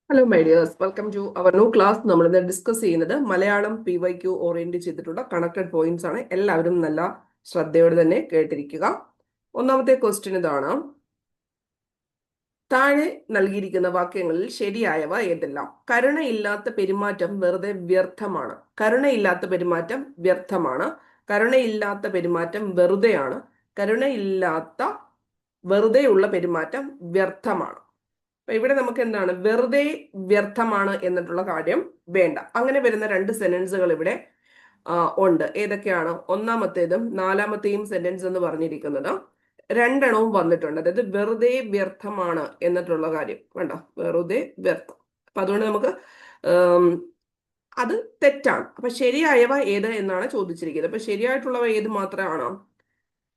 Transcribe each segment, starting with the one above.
Hello my dears, welcome to our new class. നമ്മളിന്ന് discuss ചെയ്യുന്നത് Malayalam PYQ orient ചെയ്തിട്ടുള്ള connected points ആണ്. എല്ലാവരും നല്ല ശ്രദ്ധയോടെ തന്നെ കേട്ടിരിക്കുക. ഒന്നാമത്തെ ക്വസ്റ്റ്യൻ ഇതാണ്: താഴെ നൽകിയിരിക്കുന്ന വാക്യങ്ങളിൽ ശരിയായവ ഏതെല്ലാം? കരുണയില്ലാത്ത പെരുമാറ്റം വെറുതെ വ്യർത്ഥമാണ്. കരുണയില്ലാത്ത പെരുമാറ്റം വ്യർത്ഥമാണ്. കരുണയില്ലാത്ത പെരുമാറ്റം വെറുതെയാണ്. കരുണയില്ലാത്ത വെറുതെയുള്ള പെരുമാറ്റം വ്യർത്ഥമാണ്. അപ്പൊ ഇവിടെ നമുക്ക് എന്താണ് വെറുതെ വ്യർത്ഥമാണ് എന്നിട്ടുള്ള കാര്യം വേണ്ട. അങ്ങനെ വരുന്ന രണ്ട് സെന്റൻസുകൾ ഇവിടെ ഉണ്ട്. ഏതൊക്കെയാണ്? ഒന്നാമത്തേതും നാലാമത്തെയും സെന്റൻസ് എന്ന് പറഞ്ഞിരിക്കുന്നത് രണ്ടെണ്ണവും വന്നിട്ടുണ്ട്. അതായത് വെറുതെ വ്യർത്ഥമാണ് എന്നിട്ടുള്ള കാര്യം വേണ്ട, വെറുതെ വ്യർത്ഥം. അപ്പൊ അതുകൊണ്ട് നമുക്ക് അത് തെറ്റാണ്. അപ്പൊ ശരിയായവ ഏത് എന്നാണ് ചോദിച്ചിരിക്കുന്നത്. അപ്പൊ ശരിയായിട്ടുള്ളവ ഏത് മാത്രമാണോ?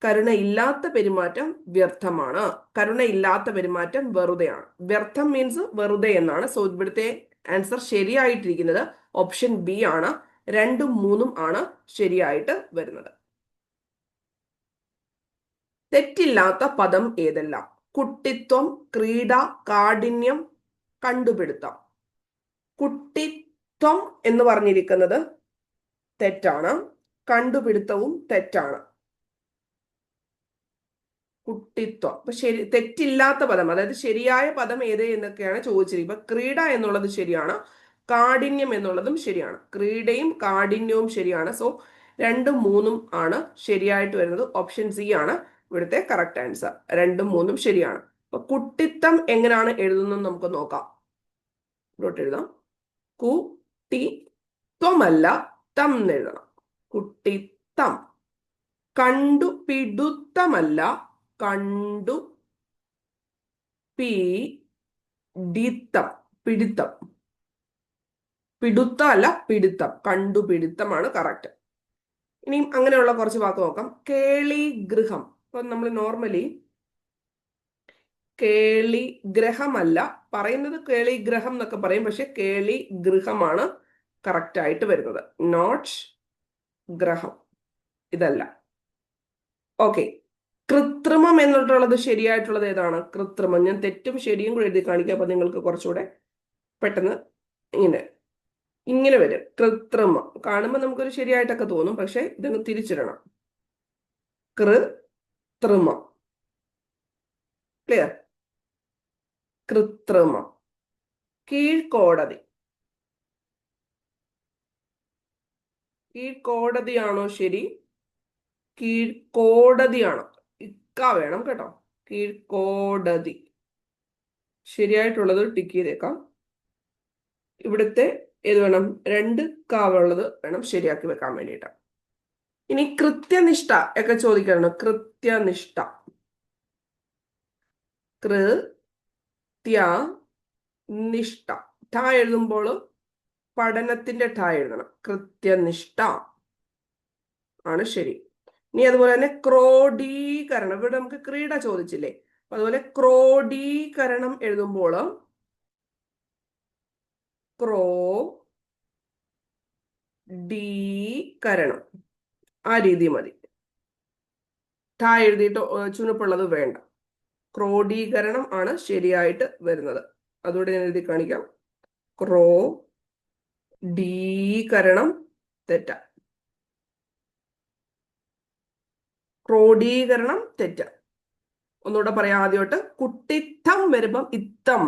കരുണയില്ലാത്ത പെരുമാറ്റം വ്യർത്ഥമാണ്. കരുണയില്ലാത്ത പെരുമാറ്റം വെറുതെയാണ്. വ്യർത്ഥം മീൻസ് വെറുതെ എന്നാണ്. സോ ഇവിടുത്തെ ആൻസർ ശരിയായിട്ടിരിക്കുന്നത് ഓപ്ഷൻ ബി ആണ്. 2ഉം 3ഉം ആണ് ശരിയായിട്ട് വരുന്നത്. തെറ്റില്ലാത്ത പദം ഏതെല്ലാം? കുട്ടിത്വം, ക്രീഡ, കാഠിന്യം, കണ്ടുപിടുത്തം. കുട്ടിത്വം എന്ന് പറഞ്ഞിരിക്കുന്നത് തെറ്റാണ്. കണ്ടുപിടുത്തവും തെറ്റാണ്. കുട്ടിത്വം. അപ്പൊ തെറ്റില്ലാത്ത പദം, അതായത് ശരിയായ പദം ഏത് എന്നൊക്കെയാണ് ചോദിച്ചിരിക്കുന്നത്. ഇപ്പൊ ക്രീഡ എന്നുള്ളത് ശരിയാണ്. കാഠിന്യം എന്നുള്ളതും ശരിയാണ്. ക്രീഡയും കാഠിന്യവും ശരിയാണ്. സോ 2ഉം 3ഉം ആണ് ശരിയായിട്ട് വരുന്നത്. ഓപ്ഷൻ സി ആണ് ഇവിടുത്തെ കറക്റ്റ് ആൻസർ. 2ഉം 3ഉം ശരിയാണ്. അപ്പൊ കുട്ടിത്തം എങ്ങനെയാണ് എഴുതുന്നത് നമുക്ക് നോക്കാം. ഇവിടോട്ട് എഴുതാം. കുട്ടി ത്വമല്ല, തം എഴുതണം. കുട്ടിത്തം. കണ്ടുപിടുത്തമല്ല, കണ്ടു പിടിത്തം. പിടുത്തം. പിടുത്തം അല്ല, പിടുത്തം. കണ്ടുപിടുത്തമാണ് കറക്റ്റ്. ഇനിയും അങ്ങനെയുള്ള കുറച്ച് വാക്ക് നോക്കാം. കേളിഗൃഹം. അപ്പൊ നമ്മൾ നോർമലി കേളിഗ്രഹമല്ല പറയുന്നത്, കേളിഗ്രഹം എന്നൊക്കെ പറയും. പക്ഷെ കേളിഗൃഹമാണ് കറക്റ്റ് ആയിട്ട് വരുന്നത്. നോട്ട് ഗ്രഹം, ഇതല്ല. ഓക്കെ. കൃത്രിമം എന്നിട്ടുള്ളത് ശരിയായിട്ടുള്ളത് ഏതാണ്? കൃത്രിമം. ഞാൻ തെറ്റും ശരിയും കൂടി എഴുതി കാണിക്കാം. അപ്പൊ നിങ്ങൾക്ക് കുറച്ചുകൂടെ പെട്ടെന്ന് ഇങ്ങനെ വരും. കൃത്രിമം കാണുമ്പോൾ നമുക്കൊരു ശരിയായിട്ടൊക്കെ തോന്നും. പക്ഷെ ഇതങ്ങ് തിരിച്ചിടണം. കൃത്രിമം. ക്ലിയർ? കൃത്രിമം. കീഴ്ക്കോടതി. കീഴ്ക്കോടതിയാണോ ശരി? കീഴ്ക്കോടതിയാണോ? ഇക്ക വേണം കേട്ടോ. കീഴ്ക്കോടതി ശരിയായിട്ടുള്ളത് ടിക്ക് ചെയ്തേക്കാം. ഇവിടുത്തെ ഏത് വേണം? 2 കാവുള്ളത് വേണം ശരിയാക്കി വെക്കാൻ വേണ്ടിയിട്ട്. ഇനി കൃത്യനിഷ്ഠ ഒക്കെ ചോദിക്കണം. കൃത്യനിഷ്ഠ. കൃത്യനിഷ്ഠ. ഠ എഴുതുമ്പോൾ പഠനത്തിന്റെ ഠ എഴുതണം. കൃത്യനിഷ്ഠ ആണ് ശരി. ഇനി അതുപോലെ തന്നെ ക്രോഡീകരണം. ഇവിടെ നമുക്ക് ക്രീഡ ചോദിച്ചില്ലേ? അതുപോലെ ക്രോഡീകരണം എഴുതുമ്പോൾ ക്രോഡീകരണം ആ രീതി മതി. ഠ എഴുതിയിട്ട് ചുനുപ്പുള്ളത് വേണ്ട. ക്രോഡീകരണം ആണ് ശരിയായിട്ട് വരുന്നത്. അതുകൊണ്ട് ഞാൻ എഴുതി കാണിക്കാം. ക്രോഡീകരണം തെറ്റ. ക്രോഡീകരണം തെറ്റ. ഒന്നുകൂടെ പറയാം ആദ്യമായിട്ട്. കുട്ടിത്തം വരുമ്പം ഇത്തം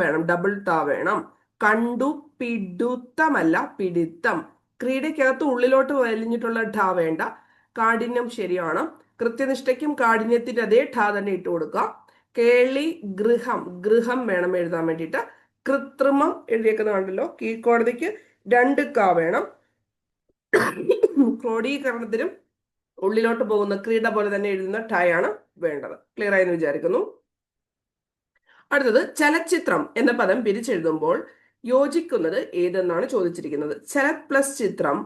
വേണം. ഡബിൾ ത വേണം. കണ്ടുപിടുത്തമല്ല, പിടിത്തം. ക്രീഡയ്ക്കകത്ത് ഉള്ളിലോട്ട് വലിഞ്ഞിട്ടുള്ള ഠ വേണ്ട. കാഠിന്യം ശരിയാണ്. കൃത്യനിഷ്ഠയ്ക്കും കാഠിന്യത്തിന്റെ അതേ ഠ തന്നെ ഇട്ട് കൊടുക്കുക. കേളി ഗൃഹം. ഗൃഹം വേണം എഴുതാൻ വേണ്ടിയിട്ട്. കൃത്രിമം എഴുതിയേക്കുന്നത് കണ്ടല്ലോ. കീഴ്ക്കോടതിക്ക് 2 ക വേണം. ക്രോഡീകരണത്തിനും ഉള്ളിലോട്ട് പോകുന്ന ക്രീഡ പോലെ തന്നെ എഴുതുന്ന ഠായാണ് വേണ്ടത്. ക്ലിയർ ആയെന്ന് വിചാരിക്കുന്നു. അടുത്തത് ചലച്ചിത്രം എന്ന പദം പിരിച്ചെഴുതുമ്പോൾ യോജിക്കുന്നത് ഏതെന്നാണ് ചോദിച്ചിരിക്കുന്നത്. ചല പ്ലസ് ചിത്രം,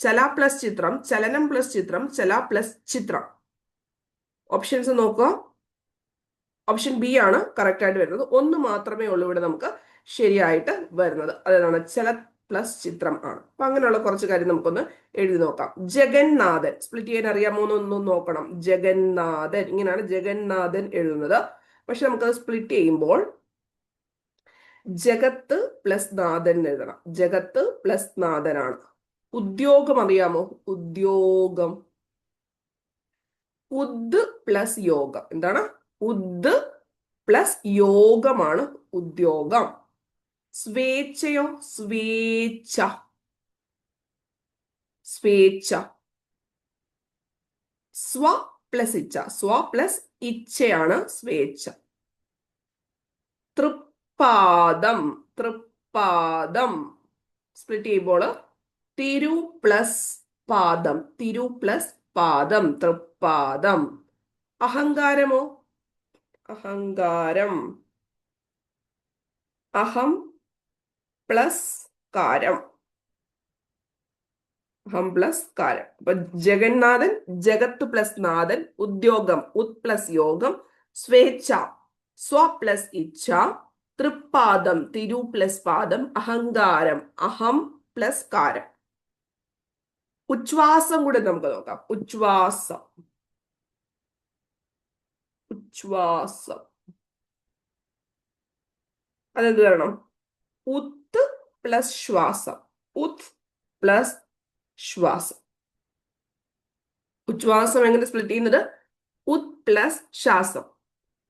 ചല പ്ലസ് ചിത്രം, ചലനം പ്ലസ് ചിത്രം, ചല പ്ലസ് ചിത്രം. ഓപ്ഷൻസ് നോക്കുക. ഓപ്ഷൻ ബി ആണ് കറക്റ്റ് ആയിട്ട് വരുന്നത്. 1 മാത്രമേ ഉള്ളൂ ഇവിടെ നമുക്ക് ശരിയായിട്ട് വരുന്നത്. അതാണ് ചല പ്ലസ് ചിത്രം ആണ്. അപ്പൊ അങ്ങനെയുള്ള കുറച്ച് കാര്യം നമുക്കൊന്ന് എഴുതി നോക്കാം. ജഗന്നാഥൻ. സ്പ്ലിറ്റ് ചെയ്യാൻ അറിയാമോ എന്നൊന്നും നോക്കണം. ജഗന്നാഥൻ. ഇങ്ങനെയാണ് ജഗന്നാഥൻ എഴുതുന്നത്. പക്ഷെ നമുക്കത് സ്പ്ലിറ്റ് ചെയ്യുമ്പോൾ ജഗത്ത് പ്ലസ് നാഥൻ എന്ന് എഴുതണം. ജഗത്ത് പ്ലസ് നാഥനാണ്. ഉദ്യോഗം അറിയാമോ? ഉദ്യോഗം. ഉദ് പ്ലസ് യോഗം. എന്താണ്? ഉദ് പ്ലസ് യോഗമാണ് ഉദ്യോഗം. സ്വേച്ഛയോ? സ്വേച്ഛ. സ്വേച്ഛ. സ്വ പ്ലസ് ഇച്ഛ. സ്വ പ്ലസ് ഇച്ഛയാണ് സ്വേച്ഛ. തൃപ്പാദം. തൃപ്പാദം സ്പ്ലിറ്റ് ചെയ്യുമ്പോൾ തിരു പ്ലസ് പാദം. തിരു പ്ലസ് പാദം. തൃപ്പാദം. അഹങ്കാരമോ? അഹങ്കാരം. അഹം പ്ലസ് കാരം. അഹം പ്ലസ് കാരം. അപ്പൊ ജഗന്നാഥൻ, ജഗത്ത് പ്ലസ് നാഥൻ, ഉദ്യോഗം ഉത് പ്ലസ് യോഗം, സ്വേച്ഛ സ്വ പ്ലസ് ഇച്ഛ, തൃപ്പാദം തിരു പ്ലസ് പാദം, അഹങ്കാരം അഹം പ്ലസ് കാരം. ഉച്ഛ്വാസം കൂടെ നമുക്ക് നോക്കാം. ഉച്ഛ്വാസം. ഉച്ഛ്വാസം അതെന്ത് വരണം? ഉത്ത് പ്ലസ് ശ്വാസം. ഉത് പ്ലസ് ശ്വാസം. ഉച്ഛ്വാസം എങ്ങനെ സ്പ്ലിറ്റ് ചെയ്യുന്നത്? ഉത് പ്ലസ് ശ്വാസം.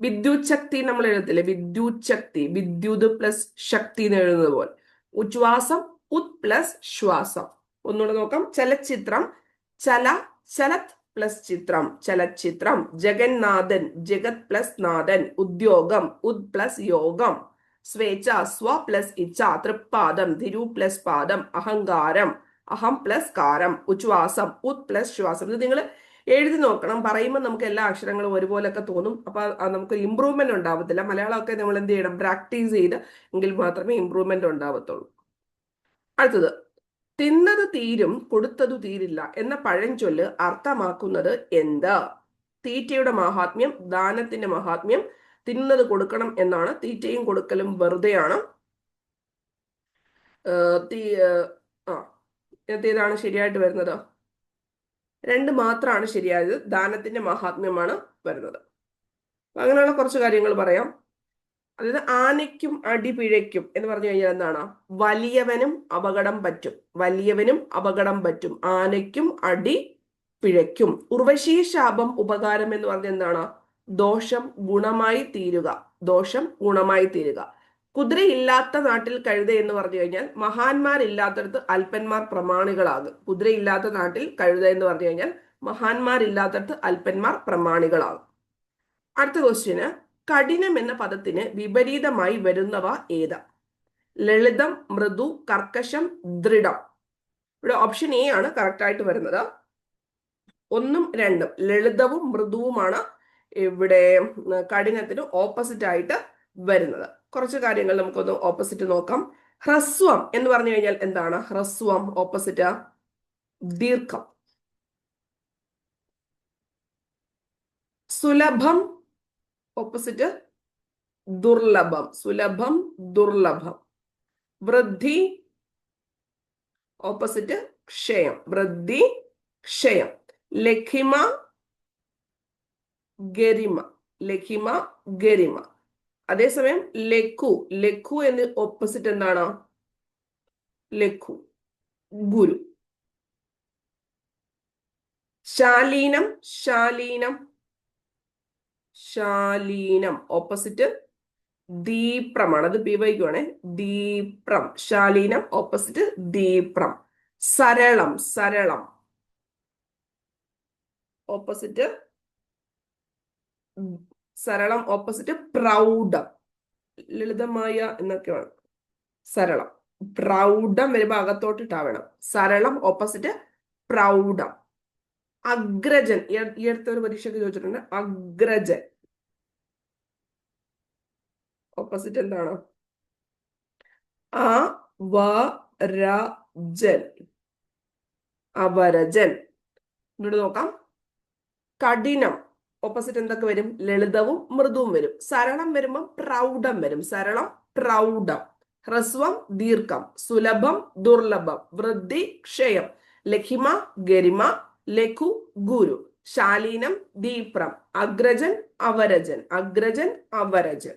വിദ്യുത് ശക്തി നമ്മൾ എഴുതത്തില്ലേ? വിദ്യുത് ശക്തി. വിദ്യുത് പ്ലസ് ശക്തി എന്ന് എഴുതുന്നത് പോലെ. ഉച്ഛ്വാസം ഉത് പ്ലസ് ശ്വാസം. ഒന്നുകൂടെ നോക്കാം. ചലച്ചിത്രം. ചല ചലത് പ്ലസ് ചിത്രം. ചലച്ചിത്രം. ജഗന്നാഥൻ. ജഗത് പ്ലസ് നാഥൻ. ഉദ്യോഗം ഉദ് പ്ലസ് യോഗം. സ്വേച്ഛ സ്വ പ്ലസ് ഇച്ഛ. തൃപ്പാദം തിരു പ്ലസ് പാദം. അഹങ്കാരം അഹം പ്ലസ് കാരം. ഉച്ഛ്വാസം ഉത് പ്ലസ് ശ്വാസം. ഇത് നിങ്ങൾ എഴുതി നോക്കണം. പറയുമ്പോൾ നമുക്ക് എല്ലാ അക്ഷരങ്ങളും ഒരുപോലൊക്കെ തോന്നും. അപ്പൊ നമുക്ക് ഇമ്പ്രൂവ്മെന്റ് ഉണ്ടാവത്തില്ല. മലയാളമൊക്കെ നമ്മൾ എന്ത് ചെയ്യണം? പ്രാക്ടീസ് ചെയ്ത് എങ്കിൽ മാത്രമേ ഇമ്പ്രൂവ്മെന്റ് ഉണ്ടാവത്തുള്ളൂ. അടുത്തത്, തിന്നത് തീരും കൊടുത്തതു തീരില്ല എന്ന പഴഞ്ചൊല്ല് അർത്ഥമാക്കുന്നത് എന്ത്? തീറ്റയുടെ മഹാത്മ്യം, ദാനത്തിന്റെ മഹാത്മ്യം, തിന്നത് കൊടുക്കണം എന്നാണ്. തീറ്റയും കൊടുക്കലും വെറുതെയാണ്. ഏതാണ് ശരിയായിട്ട് വരുന്നത്? രണ്ട് മാത്രമാണ് ശരിയായത്. ദാനത്തിന്റെ മഹാത്മ്യമാണ് വരുന്നത്. അങ്ങനെയുള്ള കുറച്ച് കാര്യങ്ങൾ പറയാം. അതായത് ആനയ്ക്കും അടി പിഴയ്ക്കും എന്ന് പറഞ്ഞു കഴിഞ്ഞാൽ എന്താണ്? വലിയവനും അപകടം പറ്റും. വലിയവനും അപകടം പറ്റും. ആനയ്ക്കും അടി പിഴയ്ക്കും. ഉർവശി ശാപം ഉപകാരം എന്ന് പറഞ്ഞാൽ എന്താണ്? ദോഷം ഗുണമായി തീരുക. ദോഷം ഗുണമായി തീരുക. കുതിരയില്ലാത്ത നാട്ടിൽ കഴുത എന്ന് പറഞ്ഞു കഴിഞ്ഞാൽ മഹാന്മാരില്ലാത്തടത്ത് അല്പന്മാർ പ്രമാണികളാകും. കുതിരയില്ലാത്ത നാട്ടിൽ കഴുത എന്ന് പറഞ്ഞു കഴിഞ്ഞാൽ മഹാന്മാരില്ലാത്തടത്ത് അല്പന്മാർ പ്രമാണികളാകും. അടുത്ത ക്വസ്റ്റ്യന്, കഠിനം എന്ന പദത്തിന് വിപരീതമായി വരുന്നവ ഏത്? ലളിതം, മൃദു, കർക്കശം, ദൃഢം. ഇവിടെ ഓപ്ഷൻ എ ആണ് കറക്റ്റ് ആയിട്ട് വരുന്നത്. 1ഉം 2ഉം ലളിതവും മൃദുവുമാണ് ഇവിടെ കഠിനത്തിന് ഓപ്പോസിറ്റ് ആയിട്ട് വരുന്നത്. കുറച്ച് കാര്യങ്ങൾ നമുക്കൊന്ന് ഓപ്പോസിറ്റ് നോക്കാം. ഹ്രസ്വം എന്ന് പറഞ്ഞു കഴിഞ്ഞാൽ എന്താണ്? ഹ്രസ്വം ഓപ്പോസിറ്റ് ദീർഘം. സുലഭം ഓപ്പോസിറ്റ് ദുർലഭം. സുലഭം ദുർലഭം. വൃദ്ധി ഓപ്പോസിറ്റ് ക്ഷയം. വൃദ്ധി ക്ഷയം. ലഘിമ ഗരിമ. ലഘിമ ഗരിമ. അതേസമയം ലഘു. ലഘു എന്ന് ഓപ്പോസിറ്റ് എന്താണ്? ലഘു ഗുരു. ശാലീനം. ശാലീനം. ശാലീനം ഓപ്പോസിറ്റ് ദീപ്രമാണ്. അത് ബിവൈക്കുവാണേ. ദീപ്രം. ശാലീനം ഓപ്പോസിറ്റ് ദീപ്രം. സരളം. സരളം ഓപ്പോസിറ്റ് സരളം ഓപ്പോസിറ്റ് പ്രൗഢം. ലളിതമായ എന്നൊക്കെയാണ് സരളം. പ്രൗഢം വരുമ്പോ അകത്തോട്ടിട്ടാവണം. സരളം ഓപ്പോസിറ്റ് പ്രൗഢം. അഗ്രജൻ. ഈ അടുത്തൊരു പരീക്ഷയ്ക്ക് ചോദിച്ചിട്ടുണ്ട്. അഗ്രജൻ ഓപ്പോസിറ്റ് എന്താണ്? അവരജൻ. അവരജൻ. ഇങ്ങോട്ട് നോക്കാം. കഠിനം ഓപ്പോസിറ്റ് എന്തൊക്കെ വരും? ലളിതവും മൃദുവും വരും. സരളം വരുമ്പം പ്രൗഢം വരും. സരളം പ്രൗഢം. ഹ്രസ്വം ദീർഘം. സുലഭം ദുർലഭം. വൃദ്ധി ക്ഷയം. ലഘിമ ഗരിമ. ലഘു ഗുരു. ശാലീനം ദീപ്രം. അഗ്രജൻ അവരജൻ. അഗ്രജൻ അവരജൻ.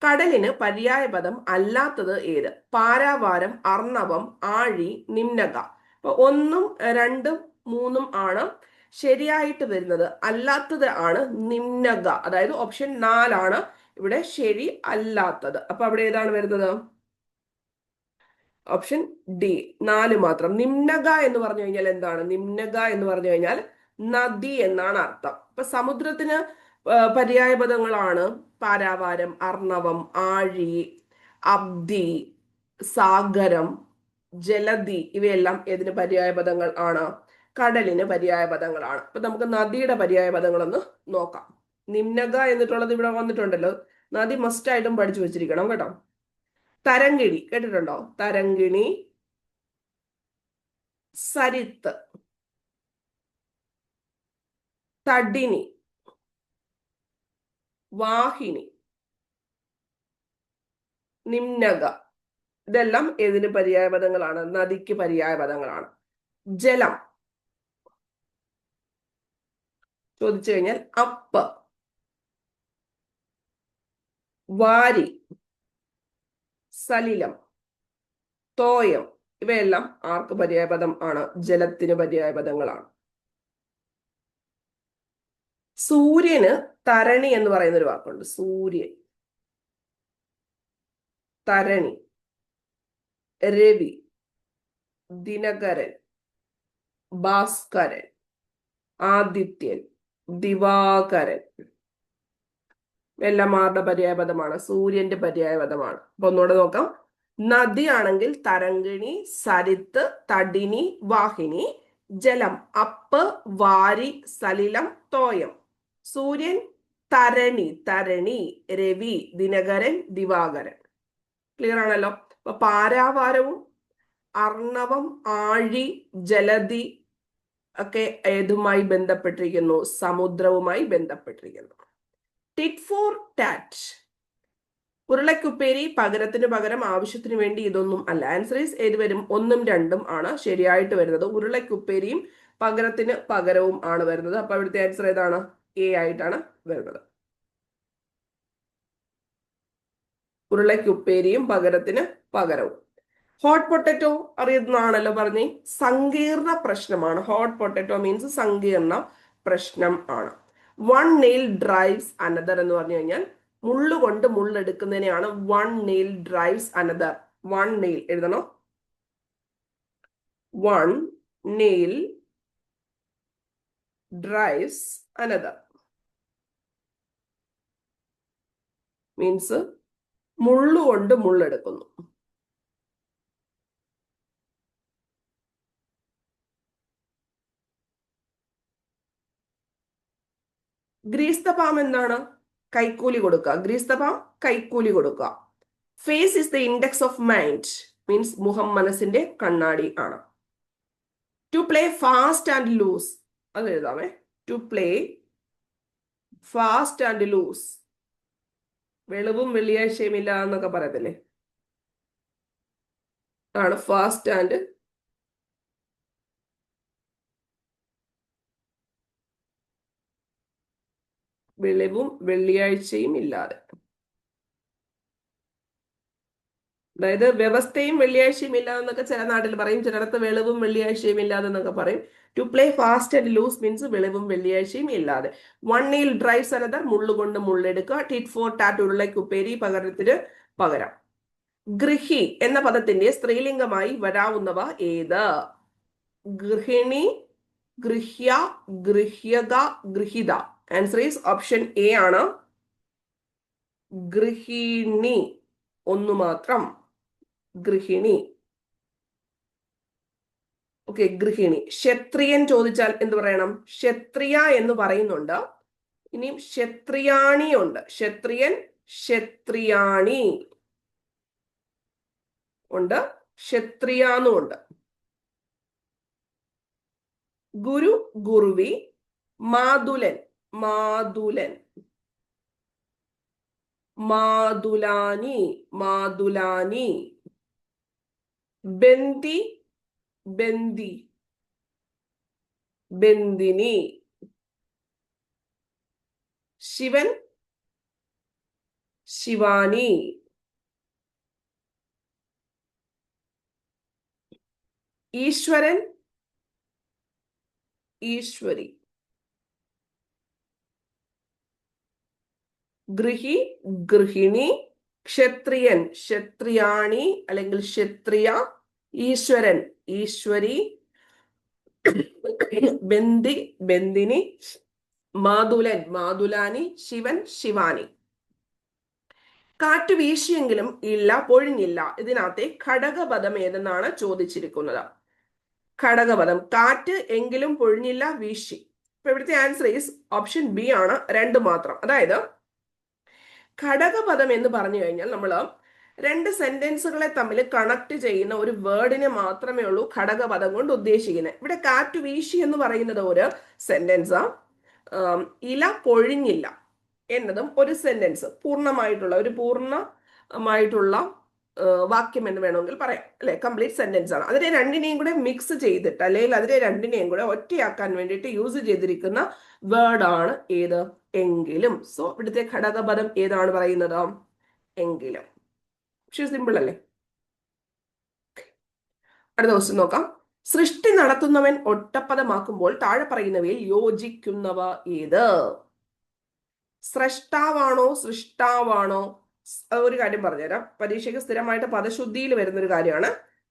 കടലിന് പര്യായപദം അല്ലാത്തത് ഏത്? പാരാവാരം, അർണവം, ആഴി, നിമ്നക. അപ്പൊ 1ഉം 2ഉം 3ഉം ആണ് ശരിയായിട്ട് വരുന്നത്. അല്ലാത്തത് ആണ് നിമ്നക, അതായത് ഓപ്ഷൻ 4 ആണ് ഇവിടെ ശരി അല്ലാത്തത്. അപ്പൊ അവിടെ ഏതാണ് വരുന്നത്? ഓപ്ഷൻ ഡി, 4 മാത്രം. നിമ്നക എന്ന് പറഞ്ഞു കഴിഞ്ഞാൽ എന്താണ്? നിമ്നക എന്ന് പറഞ്ഞു കഴിഞ്ഞാൽ നദി എന്നാണ് അർത്ഥം. ഇപ്പൊ സമുദ്രത്തിന് പര്യായ പദങ്ങളാണ് പാരാവാരം, അർണവം, ആഴി, അബ്ദി, സാഗരം, ജലധി. ഇവയെല്ലാം ഏതിന് പര്യായ പദങ്ങൾ ആണ്? കടലിന് പര്യായ പദങ്ങളാണ്. അപ്പൊ നമുക്ക് നദിയുടെ പര്യായ പദങ്ങളൊന്ന് നോക്കാം. നിമ്നക എന്നിട്ടുള്ളത് ഇവിടെ വന്നിട്ടുണ്ടല്ലോ. നദി മസ്റ്റ് ആയിട്ടും പഠിച്ചു വെച്ചിരിക്കണം കേട്ടോ. തരങ്കിണി കേട്ടിട്ടുണ്ടോ? തരങ്കിണി, സരിത്ത്, തടിനി, വാഹിനി, നിമ്നക. ഇതെല്ലാം ഏതിന് പര്യായ പദങ്ങളാണ്? നദിക്ക് പര്യായ പദങ്ങളാണ്. ജലം ചോദിച്ചു കഴിഞ്ഞാൽ അപ്പ്, വാരി, സലിലം, തോയം. ഇവയെല്ലാം ആർക്ക് പര്യായ പദം ആണ്? ജലത്തിന് പര്യായ പദങ്ങളാണ്. സൂര്യന് തരണി എന്ന് പറയുന്ന ഒരു വാക്കുണ്ട്. സൂര്യൻ, തരണി, രവി, ദിനകരൻ, ഭാസ്കരൻ, ആദിത്യൻ, ദിവാകരൻ. എല്ലാം ആരുടെ പര്യായ പദമാണ്? സൂര്യന്റെ പര്യായ പദമാണ്. അപ്പൊ ഒന്നുകൂടെ നോക്കാം. നദിയാണെങ്കിൽ തരങ്കിണി, സരിത്ത്, തടിനി, വാഹിനി. ജലം അപ്പ്, വാരി, സലിലം, തോയം. സൂര്യൻ തരണി, തരണി, രവി, ദിനകരൻ, ദിവാകരൻ. ക്ലിയർ ആണല്ലോ. അപ്പൊ പാരാവാരവും അർണവം, ആഴി, ജലധി ഒക്കെ ഏതുമായി ബന്ധപ്പെട്ടിരിക്കുന്നു? സമുദ്രവുമായി ബന്ധപ്പെട്ടിരിക്കുന്നു. Tit for tat. ഉരുളക്കുപ്പേരി പകരത്തിന് പകരം, ആവശ്യത്തിന് വേണ്ടി, ഇതൊന്നും അല്ല. ആൻസർ ഈസ് ഏത് വരും? 1ഉം 2ഉം ആണ് ശരിയായിട്ട് വരുന്നത്. ഉരുളക്കുപ്പേരിയും പകരത്തിന് പകരവും ആണ് വരുന്നത്. അപ്പൊ ഇവിടുത്തെ ആൻസർ ഏതാണ്? എ ആയിട്ടാണ് വരുന്നത്. ഉരുളക്കുപ്പേരിയും പകരത്തിന് പകരവും. ഹോട്ട് പൊട്ടറ്റോ അറിയുന്നതാണല്ലോ പറഞ്ഞേ. സങ്കീർണ പ്രശ്നമാണ്. ഹോട്ട് പൊട്ടറ്റോ മീൻസ് സങ്കീർണ പ്രശ്നം ആണ്. വൺ നെയിൽ ഡ്രൈവ്സ് അനദർ എന്ന് പറഞ്ഞു കഴിഞ്ഞാൽ മുള്ളുകൊണ്ട് മുള്ളെടുക്കുന്നതിനെയാണ് one nail drives another. One nail എഴുതണോ? One nail drives another means മുള്ളുകൊണ്ട് മുള്ളെടുക്കുന്നു. ഗ്രീസ് ദ പാം എന്താണ്? കൈക്കൂലി കൊടുക്കുക. ഗ്രീസ് ദ പാം കൈക്കൂലി കൊടുക്കുക. Face is the index of mind means മുഖം മനസ്സിന്റെ കണ്ണാടി ആണ്. To play fast and loose, അത് എഴുതാമേ. To play fast and loose, വെളിവും വെള്ളിയാഴ്ചയും ഇല്ല എന്നൊക്കെ പറയത്തില്ലേ, ആണ് ഫാസ്റ്റ് ആൻഡ് വെളിവും വെള്ളിയാഴ്ചയും ഇല്ലാതെ. അതായത് വ്യവസ്ഥയും വെള്ളിയാഴ്ചയും ഇല്ലാതെ എന്നൊക്കെ ചില നാട്ടിൽ പറയും, ചിലടത്ത് വെളിവും വെള്ളിയാഴ്ചയും ഇല്ലാതെ എന്നൊക്കെ പറയും. To play fast and loose means വെളിവും വെള്ളിയാഴ്ചയും ഇല്ലാതെ. വൺ നെയിൽ ഡ്രൈവ്സ് അനദർ, മുള്ളുകൊണ്ട് മുള്ളെടുക്കുക. ടിറ്റ് ഫോർ ടാറ്റ്, ഉരുളക്കുപ്പേരി പകരത്തിന് പകരം. ഗൃഹി എന്ന പദത്തിന്റെ സ്ത്രീലിംഗമായി വരാവുന്നവ ഏത്? ഗൃഹിണി, ഗൃഹ്യ, ഗൃഹ്യക, ഗൃഹിത. ആൻസർ ഈസ് ഓപ്ഷൻ എ ആണ്, ഗൃഹിണി. ഒന്നു മാത്രം, ഗൃഹിണി. ഓക്കെ, ഗൃഹിണി. ക്ഷത്രിയൻ ചോദിച്ചാൽ എന്ത് പറയണം? ക്ഷത്രിയ എന്ന് പറയുന്നുണ്ട്. ഇനിയും ക്ഷത്രിയാണി ഉണ്ട്. ക്ഷത്രിയൻ, ക്ഷത്രിയാണി ഉണ്ട്, ക്ഷത്രിയാന്നും ഉണ്ട്. ഗുരു, ഗുരുവി, മാതുലൻ, മാതുലൻ, മാതുലാനി, മാതുലാനി. ബന്ദി, ബന്ദി, ബന്ദിനി. ശിവൻ, ശിവാനി. ഈശ്വരൻ, ഈശ്വരി. ഗൃഹി, ഗൃഹിണി. ക്ഷത്രിയൻ, ക്ഷത്രിയാണി അല്ലെങ്കിൽ ക്ഷത്രിയ. ഈശ്വരൻ, ഈശ്വരി. ബന്ദി, ബന്ദിനി. മാതുലൻ, മാതുലാനി. ശിവൻ, ശിവാനി. കാറ്റ് വീശിയെങ്കിലും ഇല്ല, പൊഴിഞ്ഞില്ല. ഇതിനകത്തെ ഘടകപദം ഏതെന്നാണ് ചോദിച്ചിരിക്കുന്നത്. ഘടകപദം കാറ്റ് എങ്കിലും പൊഴിഞ്ഞില്ല, വീശി. അപ്പൊ ഇവിടുത്തെ ആൻസർ ഈസ് ഓപ്ഷൻ ബി ആണ്, രണ്ട് മാത്രം. അതായത് ഘടകപദം എന്ന് പറഞ്ഞു കഴിഞ്ഞാൽ നമ്മൾ രണ്ട് സെന്റൻസുകളെ തമ്മിൽ കണക്ട് ചെയ്യുന്ന ഒരു വേർഡിനെ മാത്രമേ ഉള്ളൂ ഘടകപദം കൊണ്ട് ഉദ്ദേശിക്കുന്നത്. ഇവിടെ കാറ്റ് വീശി എന്ന് പറയുന്നത് ഒരു സെന്റൻസാ. ഇല പൊഴിഞ്ഞില്ല എന്നതും ഒരു സെന്റൻസ്, പൂർണ്ണമായിട്ടുള്ള ഒരു പൂർണ്ണമായിട്ടുള്ള വാക്യം എന്ന് വേണമെങ്കിൽ പറയാം, അല്ലെ? കംപ്ലീറ്റ് സെന്റൻസ് ആണ്. അതിനെ രണ്ടിനെയും കൂടെ മിക്സ് ചെയ്തിട്ട് അല്ലെങ്കിൽ അതിനെ രണ്ടിനെയും കൂടെ ഒറ്റയാക്കാൻ വേണ്ടിയിട്ട് യൂസ് ചെയ്തിരിക്കുന്ന വേർഡാണ് ഏത്? എങ്കിലും. സോ ഇവിടുത്തെ ഘടകപദം ഏതാണ് പറയുന്നത്? എങ്കിലും. പക്ഷെ സിമ്പിൾ അല്ലേ? അടുത്ത ക്വസ്റ്റ്യൻ നോക്കാം. സൃഷ്ടി നടത്തുന്നവൻ ഒറ്റപ്പദമാക്കുമ്പോൾ താഴെ പറയുന്നവയിൽ യോജിക്കുന്നവ ഏത്? സ്രഷ്ടാവാണോ സൃഷ്ടാവാണോ? ഒരു കാര്യം പറഞ്ഞുതരാം, പരീക്ഷയ്ക്ക് സ്ഥിരമായിട്ട് പദശുദ്ധിയിൽ വരുന്നൊരു കാര്യമാണ്.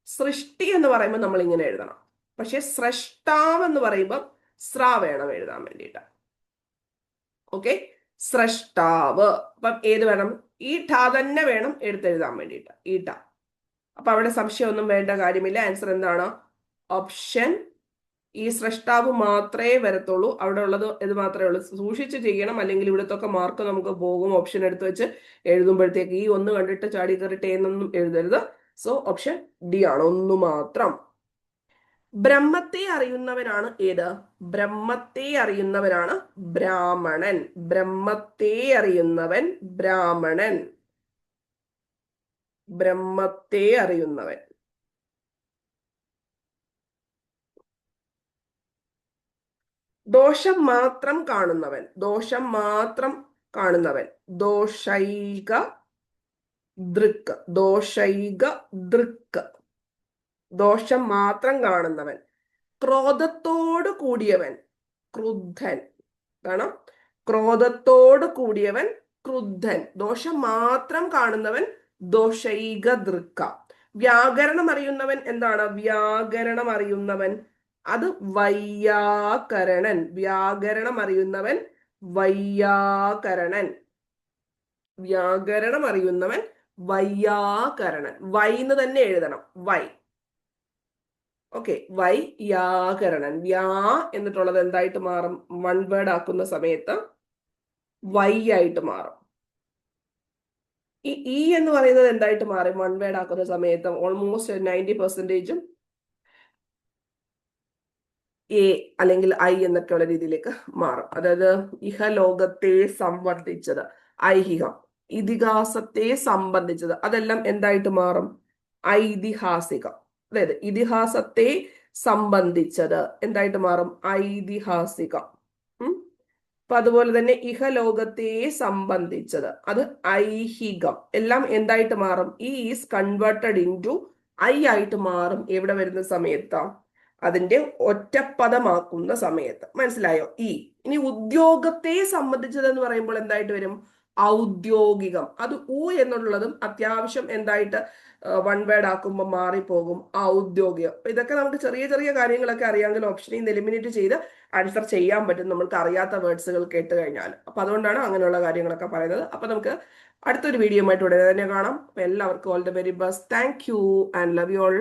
സൃഷ്ടി എന്ന് പറയുമ്പോൾ നമ്മൾ ഇങ്ങനെ എഴുതണം, പക്ഷെ സ്രഷ്ടാവ് എന്ന് പറയുമ്പോൾ സ്ര വേണം എഴുതാൻ വേണ്ടിയിട്ട്. ഓക്കെ, സ്രഷ്ടാവ്. അപ്പം ഏത് വേണം? ഈ ഠ തന്നെ വേണം എടുത്തെഴുതാൻ വേണ്ടിയിട്ട്, ഈ ഠ. അപ്പൊ അവിടെ സംശയമൊന്നും വേണ്ട കാര്യമില്ല. ആൻസർ എന്താണ്? ഓപ്ഷൻ ഈ സ്രഷ്ടാവ് മാത്രമേ വരത്തുള്ളൂ. അവിടെ ഉള്ളത് ഇത് മാത്രമേ ഉള്ളൂ. സൂക്ഷിച്ച് ചെയ്യണം, അല്ലെങ്കിൽ ഇവിടുത്തെ മാർക്ക് നമുക്ക് പോകും. ഓപ്ഷൻ എടുത്ത് വെച്ച് എഴുതുമ്പോഴത്തേക്ക് ഈ ഒന്ന് കണ്ടിട്ട് ചാടി കയറിട്ട് എന്നൊന്നും എഴുതരുത്. സോ ഓപ്ഷൻ ഡി ആണ്, ഒന്ന് മാത്രം. ബ്രഹ്മത്തെ അറിയുന്നവനാണ് ഏത്? ബ്രഹ്മത്തെ അറിയുന്നവനാണ് ബ്രാഹ്മണൻ. ബ്രഹ്മത്തെ അറിയുന്നവൻ ബ്രാഹ്മണൻ. ബ്രഹ്മത്തെ അറിയുന്നവൻ. ദോഷം മാത്രം കാണുന്നവൻ. ദോഷം മാത്രം കാണുന്നവൻ. ദോഷൈക ദൃക്ക്. ദോഷൈക ദൃക്ക്. ദോഷം മാത്രം കാണുന്നവൻ. ക്രോധത്തോട് കൂടിയവൻ ക്രുദ്ധൻ. കാരണം ക്രോധത്തോട് കൂടിയവൻ ക്രുദ്ധൻ. ദോഷം മാത്രം കാണുന്നവൻ ദോഷൈക ദൃക്ക. വ്യാകരണം അറിയുന്നവൻ എന്താണ്? വ്യാകരണം അറിയുന്നവൻ അത് വൈയാകരണൻ. വ്യാകരണം അറിയുന്നവൻ വൈയാകരണൻ. വ്യാകരണം അറിയുന്നവൻ വൈയാകരണൻ. വൈന്ന് തന്നെ എഴുതണം, വൈ. ഓക്കെ, വൈയാകരണൻ. വ്യാ എന്നിട്ടുള്ളത് എന്തായിട്ട് മാറും? വൺ വേർഡ് ആക്കുന്ന സമയത്ത് വൈ ആയിട്ട് മാറും. ഈ എന്ന് പറയുന്നത് എന്തായിട്ട് മാറും? വൺ വേർഡ് ആക്കുന്ന സമയത്ത് ഓൾമോസ്റ്റ് 90% എ അല്ലെങ്കിൽ ഐ എന്നൊക്കെയുള്ള രീതിയിലേക്ക് മാറും. അതായത് ഇഹലോകത്തെ സംബന്ധിച്ചത് ഐഹികം, ഇതിഹാസത്തെ സംബന്ധിച്ചത് അതെല്ലാം എന്തായിട്ട് മാറും? ഐതിഹാസികം. അതായത് ഇതിഹാസത്തെ സംബന്ധിച്ചത് എന്തായിട്ട് മാറും? ഐതിഹാസികം. അപ്പൊ അതുപോലെ തന്നെ ഇഹലോകത്തെ സംബന്ധിച്ചത് അത് ഐഹികം. എല്ലാം എന്തായിട്ട് മാറും? ഈസ് കൺവേർട്ടഡ് ഇൻ ടു ഐ ആയിട്ട് മാറും. എവിടെ വരുന്ന സമയത്താ? അതിന്റെ ഒറ്റപ്പദമാക്കുന്ന സമയത്ത്. മനസ്സിലായോ? ഇനി ഉദ്യോഗത്തെ സംബന്ധിച്ചത് എന്ന് പറയുമ്പോൾ എന്തായിട്ട് വരും? ഔദ്യോഗികം. അത് ഉ എന്നുള്ളതും അത്യാവശ്യം എന്തായിട്ട് വൺ വേർഡ് ആക്കുമ്പോൾ മാറിപ്പോകും, ഔദ്യോഗികം. ഇതൊക്കെ നമുക്ക് ചെറിയ ചെറിയ കാര്യങ്ങളൊക്കെ അറിയാമെങ്കിൽ ഓപ്ഷനിൽ നിന്ന് എലിമിനേറ്റ് ചെയ്ത് ആൻസർ ചെയ്യാൻ പറ്റും, നമ്മൾക്ക് അറിയാത്ത വേർഡ്സുകൾ കേട്ട് കഴിഞ്ഞാൽ. അപ്പൊ അതുകൊണ്ടാണ് അങ്ങനെയുള്ള കാര്യങ്ങളൊക്കെ പറയുന്നത്. അപ്പൊ നമുക്ക് അടുത്തൊരു വീഡിയോ ആയിട്ട് ഉടനെ തന്നെ കാണാം. അപ്പൊ എല്ലാവർക്കും all the very best. Thank you and love you all.